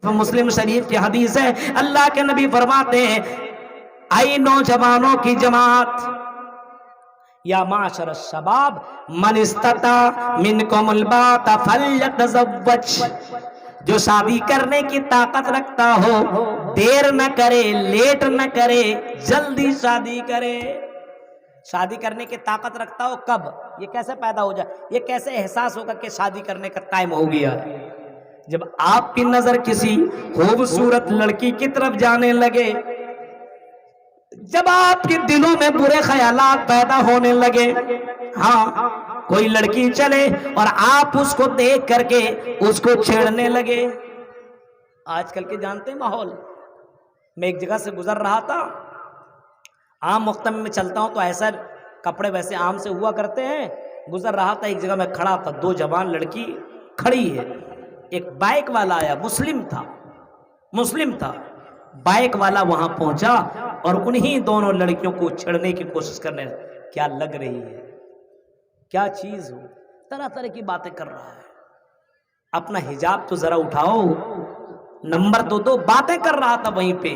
مسلم شریف کی حدیث ہے، اللہ کے نبی فرماتے ہیں اے نوجوانوں کی جماعت، یا معاشر الشباب من استطاع منکم الباۃ فلیتزوج، جو شادی کرنے کی طاقت رکھتا ہو دیر نہ کرے، لیٹ نہ کرے، جلدی شادی کرے۔ شادی کرنے کی طاقت رکھتا ہو کب؟ یہ کیسے پیدا ہو جائے، یہ کیسے احساس ہوگا کہ شادی کرنے کا ٹائم ہو گیا؟ جب آپ کی نظر کسی خوبصورت لڑکی کی طرف جانے لگے، جب آپ کے دلوں میں برے خیالات پیدا ہونے لگے، ہاں کوئی لڑکی چلے اور آپ اس کو دیکھ کر کے اس کو چھیڑنے لگے۔ آج کل کے جانتے ہیں ماحول، میں ایک جگہ سے گزر رہا تھا، عام مختم میں چلتا ہوں تو ایسا کپڑے ویسے عام سے ہوا کرتے ہیں، گزر رہا تھا، ایک جگہ میں کھڑا تھا، دو جوان لڑکی کھڑی ہے، ایک بائک والا آیا، مسلم تھا، بائک والا وہاں پہنچا اور انہی دونوں لڑکیوں کو چھڑنے کی کوشش کرنے لگا۔ کیا لگ رہی ہے، کیا چیز ہو، طرح طرح کی باتیں کر رہا ہے، اپنا حجاب تو ذرا اٹھاؤ، نمبر دو باتیں کر رہا تھا وہیں پہ۔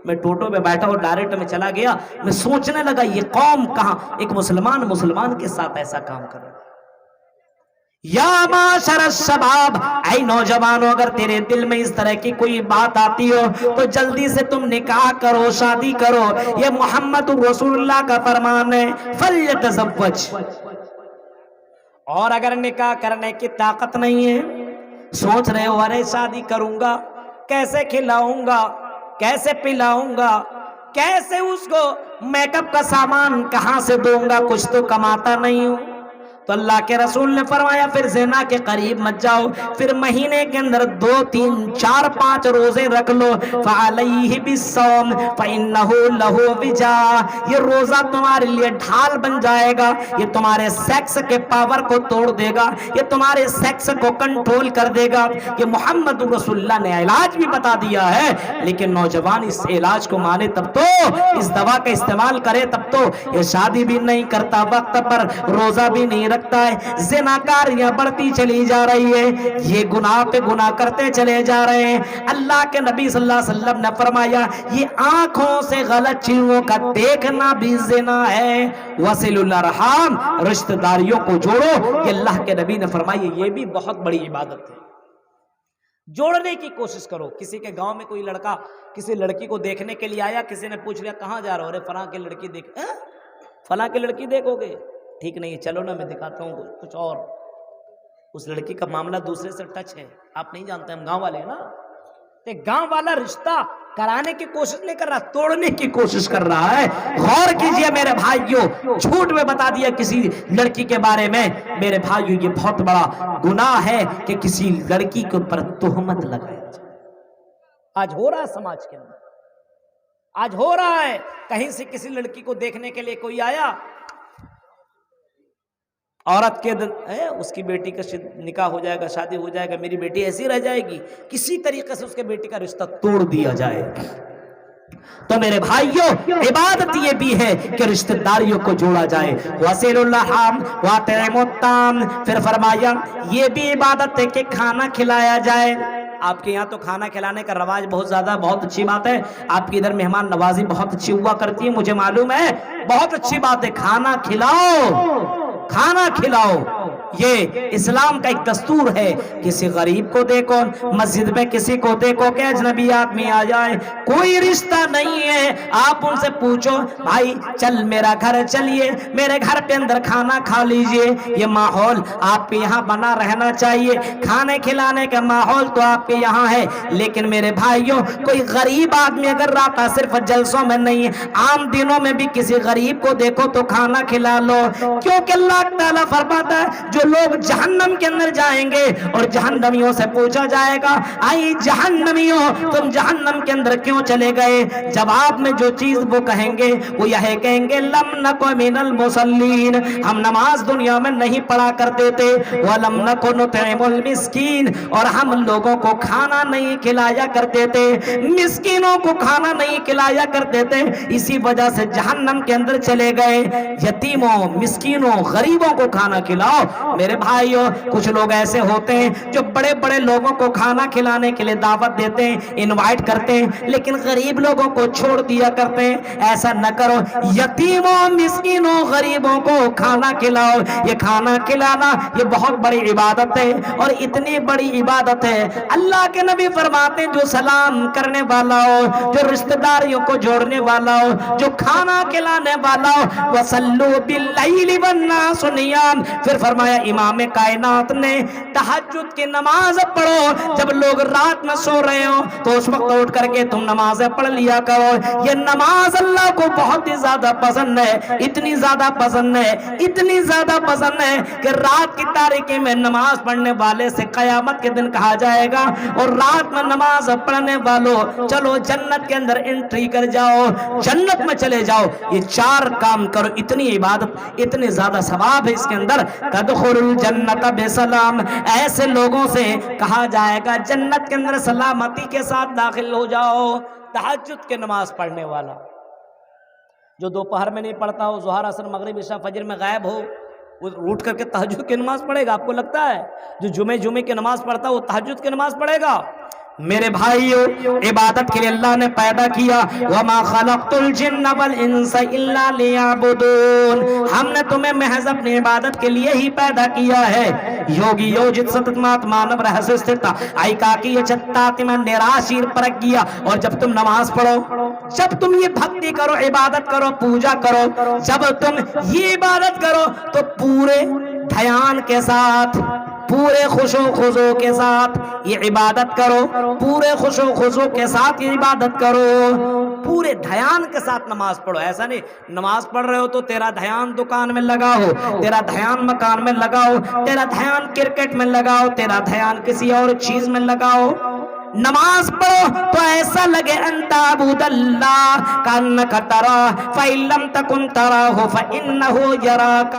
میں ٹوٹو پہ بیٹھا اور ڈائریکٹ میں چلا گیا، میں سوچنے لگا یہ قوم کہاں، ایک مسلمان کے ساتھ ایسا کام کر رہا ہے۔ یا معاشر الشباب، اے نوجوانوں، اگر تیرے دل میں اس طرح کی کوئی بات آتی ہو تو جلدی سے تم نکاح کرو، شادی کرو، یہ محمد رسول اللہ کا فرمان ہے، فلیتزوج۔ اور اگر نکاح کرنے کی طاقت نہیں ہے، سوچ رہے ہو ارے شادی کروں گا، کیسے کھلاؤں گا، کیسے پلاؤں گا، کیسے اس کو میک اپ کا سامان کہاں سے دوں گا، کچھ تو کماتا نہیں ہوں، تو اللہ کے رسول نے فرمایا پھر زنا کے قریب مت جاؤ، پھر مہینے کے اندر 2 3 4 5 روزے رکھ لو، فعلیہ بالصوم فانہ لہ وجاء، یہ روزہ تمہارے لیے ڈھال بن جائے گا، یہ تمہارے سیکس کے پاور کو توڑ دے گا، یہ تمہارے سیکس کو کنٹرول کر دے گا۔ یہ محمد رسول اللہ نے علاج بھی بتا دیا ہے، لیکن نوجوان اس علاج کو مانے تب تو، اس دوا کا استعمال کرے تب تو، یہ شادی بھی نہیں کرتا وقت پر، روزہ بھی نہیں رکھتا ہے، زناکاریاں بڑھتی چلی جا رہی ہے، یہ گناہ پہ گناہ کرتے چلے جا رہے ہیں۔ اللہ کے نبی صلی اللہ علیہ وسلم نے فرمایا یہ آنکھوں سے غلط چیزوں کا دیکھنا بھی زنا ہے۔ وصل الارحام، رشتہ داریوں کو جوڑو، یہ اللہ کے نبی نے فرمایا یہ بھی بہت بڑی عبادت ہے، جوڑنے کی کوشش کرو۔ کسی کے گاؤں میں کوئی لڑکا کسی لڑکی کو دیکھنے کے لیے آیا، کسی نے پوچھ لیا کہاں جا رہا ہو، ارے فلاں کی لڑکی دیکھ، فلاں کی لڑکی دیکھو گے، ٹھیک نہیں، چلو نا میں دکھاتا ہوں کچھ اور۔ اس لڑکی کا معاملہ دوسرے سے ٹچ ہے، آپ نہیں جانتے، ہم گاؤں والے ہیں نا، تو گاؤں والا رشتہ کرانے کی کوشش نہیں کر رہا، توڑنے کی کوشش کر رہا ہے۔ غور کیجئے میرے بھائیوں، جھوٹ میں بتا دیا کسی لڑکی کے بارے میں، میرے بھائیوں یہ بہت بڑا گناہ ہے کہ کسی لڑکی کے اوپر تہمت لگایا جائے۔ آج ہو رہا ہے سماج کے اندر، آج ہو رہا ہے، کہیں سے کسی لڑکی کو دیکھنے کے لیے کوئی آیا، عورت کے اس کی بیٹی کا نکاح ہو جائے گا، شادی ہو جائے گا، میری بیٹی ایسی رہ جائے گی، کسی طریقے سے اس کے بیٹی کا رشتہ توڑ دیا جائے۔ تو میرے بھائیوں، عبادت یہ بھی ہے کہ رشتہ داریوں کو جوڑا جائے۔ وصل الارحام واطعموا الطعام، پھر فرمایا یہ بھی عبادت ہے کہ کھانا کھلایا جائے۔ آپ کے یہاں تو کھانا کھلانے کا رواج بہت زیادہ، بہت اچھی بات ہے، آپ کی ادھر مہمان نوازی بہت اچھی ہوا کرتی ہے، مجھے معلوم ہے، بہت اچھی بات ہے، کھانا کھلاؤ، کھانا کھلاؤ، یہ اسلام کا ایک دستور ہے۔ کسی غریب کو دیکھو، مسجد میں کسی کو دیکھو کہ اجنبی آدمی آ جائے، کوئی رشتہ نہیں ہے، آپ ان سے پوچھو بھائی چل میرا گھر چلیے، میرے گھر پہ اندر کھانا کھا لیجئے۔ یہ ماحول آپ کے یہاں بنا رہنا چاہیے، کھانے کھلانے کا ماحول تو آپ کے یہاں ہے، لیکن میرے بھائیوں کوئی غریب آدمی اگر رہتا صرف جلسوں میں نہیں، عام دنوں میں بھی کسی غریب کو دیکھو تو کھانا کھلا لو، کیونکہ اللہ تعالیٰ فرماتا ہے جو لوگ جہنم کے اندر جائیں گے اور جہنمیوں سے پوچھا جائے گا آئی جہنمیوں تم جہنم کے اندر کیوں چلے گئے، جواب میں جو چیز وہ کہیں گے وہ یہ کہیں گے لم نکو من المصلین، ہم نماز دنیا میں نہیں پڑھا کرتے تھے، ولم نکو نطعم المسکین، اور ہم لوگوں کو کھانا نہیں کھلایا کرتے تھے، مسکینوں کو کھانا نہیں کھلایا کرتے تھے، اسی وجہ سے جہنم کے اندر چلے گئے۔ یتیموں، مسکینوں، غریبوں کو کھانا کھلاؤ، میرے بھائیوں کچھ لوگ ایسے ہوتے ہیں جو بڑے بڑے لوگوں کو کھانا کھلانے کے لیے دعوت دیتے ہیں، انوائٹ کرتے ہیں، لیکن غریب لوگوں کو چھوڑ دیا کرتے ہیں۔ ایسا نہ کرو، یتیموں مسکینوں غریبوں کو کھانا کھلاؤ۔ یہ کھانا کھلانا یہ بہت بڑی عبادت ہے، اور اتنی بڑی عبادت ہے اللہ کے نبی فرماتے ہیں جو سلام کرنے والا ہو، جو رشتہ داریوں کو جوڑنے والا ہو، جو کھانا کھلانے والا ہو، وَصَلُّوا بِاللَّيْلِ وَالنَّاسُ نِيَامٌ۔ پھر فرمایا امام کائنات نے تہجد کی نماز پڑھو، جب لوگ رات میں سو رہے ہو تو اس وقت اٹھ کر کے تم نمازیں پڑھ لیا کرو۔ یہ نماز اللہ کو بہت ہی زیادہ پسند ہے، اتنی زیادہ پسند ہے، اتنی زیادہ پسند ہے کہ رات کی تاریکی میں نماز پڑھنے والے سے قیامت کے دن کہا جائے گا اور رات میں نماز پڑھنے والوں چلو جنت کے اندر انٹری کر جاؤ، جنت میں چلے جاؤ۔ یہ چار کام کرو، اتنی عبادت، اتنے زیادہ ثواب ہے اس کے اندر۔ تدخل الجنت بسلام، ایسے لوگوں سے کہا جائے گا جنت کے اندر سلامتی کے ساتھ داخل ہو جاؤ۔ تہجد کے نماز پڑھنے والا جو دوپہر میں نہیں پڑھتا ہو، ظہر عصر مغرب عشاء فجر میں غائب ہو، وہ اٹھ کر کے تہجد کی نماز پڑھے گا؟ آپ کو لگتا ہے جو جمعے کی نماز پڑھتا ہے وہ تہجد کی نماز پڑھے گا؟ میرے بھائیو، عبادت کے لیے اللہ نے پیدا کیا، وَمَا خَلَقْتُ الْجِنَّ وَالْإِنسَ إِلَّا لِيَعْبُدُونَ، ہم نے تمہیں محض اپنی عبادت کے لیے ہی پیدا کیا ہے۔ یوگی یوجت ستت مات مانو رہسستتا آئیکاکی چتاتی میں نراشیر پرک گیا۔ اور جب تم نماز پڑھو، جب تم یہ بھکتی کرو، عبادت کرو، پوجا کرو، جب تم یہ عبادت کرو تو پورے دھیان کے ساتھ، پورے خوش و خضوع کے ساتھ یہ عبادت کرو، پورے خوش و خضوع کے ساتھ یہ عبادت کرو، پورے دھیان کے ساتھ نماز پڑھو۔ ایسا نہیں نماز پڑھ رہے ہو تو تیرا دھیان دکان میں لگا ہو، تیرا دھیان مکان میں لگا ہو، تیرا دھیان کرکٹ میں لگا ہو، تیرا دھیان کسی اور چیز میں لگا ہو۔ نماز پڑھو تو ایسا لگے ان تعبد اللہ کانک تراہ فإن لم تکن تراہ فإنہ یراک۔